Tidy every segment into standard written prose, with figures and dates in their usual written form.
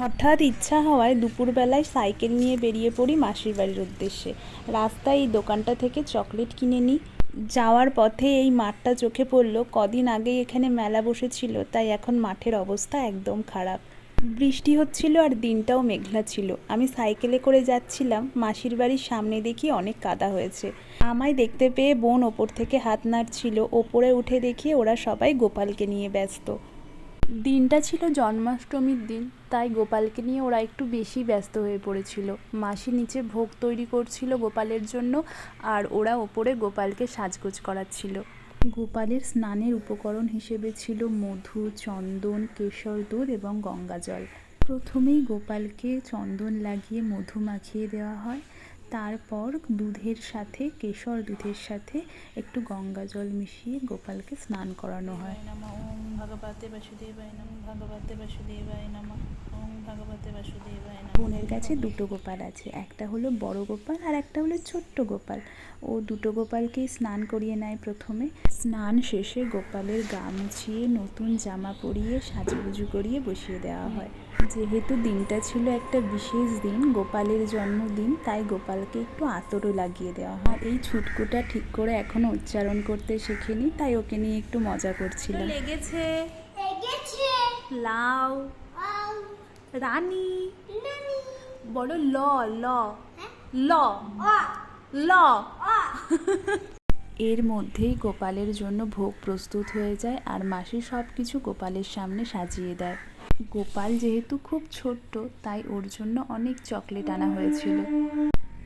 হঠাৎ ইচ্ছা হওয়ায় দুপুরবেলায় সাইকেল নিয়ে বেরিয়ে পড়ি মাসির বাড়ির উদ্দেশ্যে। রাস্তায় এই দোকানটা থেকে চকলেট কিনে নিই। যাওয়ার পথে এই মাঠটা চোখে পড়ল। কদিন আগেই এখানে মেলা বসেছিল, তাই এখন মাঠের অবস্থা একদম খারাপ। বৃষ্টি হচ্ছিল আর দিনটাও মেঘলা ছিল। আমি সাইকেলে করে যাচ্ছিলাম, মাসির বাড়ির সামনে দেখি অনেক কাদা হয়েছে। আমায় দেখতে পেয়ে বোন ওপর থেকে হাত নাড়ছিল। ওপরে উঠে দেখি ওরা সবাই গোপালকে নিয়ে ব্যস্ত। দিনটা ছিল জন্মাষ্টমীর দিন, তাই গোপালকে নিয়ে ওরা একটু বেশি ব্যস্ত হয়ে পড়েছিল। মাসি নিচে ভোগ তৈরি করছিল গোপালের জন্য, আর ওরা ওপরে গোপালকে সাজগোজ করাচ্ছিল। গোপালের স্নানের উপকরণ হিসেবে ছিল মধু, চন্দন, কেশর দুধ এবং গঙ্গা জল। প্রথমেই গোপালকে চন্দন লাগিয়ে মধু মাখিয়ে দেওয়া হয়। তারপর দুধের সাথে, কেশর দুধের সাথে একটু গঙ্গা জল মিশিয়ে গোপালকে স্নান করানো হয়। ওম ভগবতে বাসুদেবায় নমঃ, ভগবতে বাসুদেবায় নমঃ, ওম ভগবতে বাসুদেবায় নমঃ। বোনের কাছে দুটো গোপাল আছে, একটা হলো বড় গোপাল আর একটা হলো ছোট্ট গোপাল। ও দুটো গোপালকেই স্নান করিয়ে নেয় প্রথমে। স্নান শেষে গোপালের গা মুছিয়ে নতুন জামা পরিয়ে সাজুগুজু করিয়ে বসিয়ে দেওয়া হয়। যেহেতু দিনটা ছিল একটা বিশেষ দিন, গোপালের জন্মদিন, তাই গোপালকে একটু আতরও লাগিয়ে দেওয়া হয়। এই ছুটকুটা ঠিক করে এখনো উচ্চারণ করতে শেখেনি, তাই ওকে নিয়ে একটু মজা করছিলাম। লেগেছে লাউ রানী, বলো ল ল ল ল। এর মধ্যেই গোপালের জন্য ভোগ প্রস্তুত হয়ে যায়, আর মাসি সব কিছু গোপালের সামনে সাজিয়ে দেয়। গোপাল যেহেতু খুব ছোট্ট, তাই ওর জন্য অনেক চকলেট আনা হয়েছিল।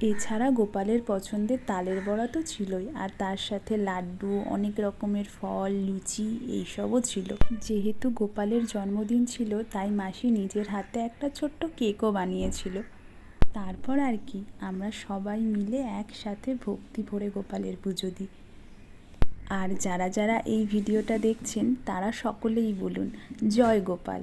এছাড়া গোপালের পছন্দের তালের বড়া তো ছিলই, আর তার সাথে লাড্ডু, অনেক রকমের ফল, লুচি এইসবও ছিল। যেহেতু গোপালের জন্মদিন ছিল, তাই মাসি নিজের হাতে একটা ছোট্ট কেকও বানিয়েছিল। তারপর আর কি, আমরা সবাই মিলে একসাথে ভক্তি ভরে গোপালের পুজো দিই। আর যারা যারা এই ভিডিওটা দেখছেন, তারা সকলেই বলুন জয় গোপাল।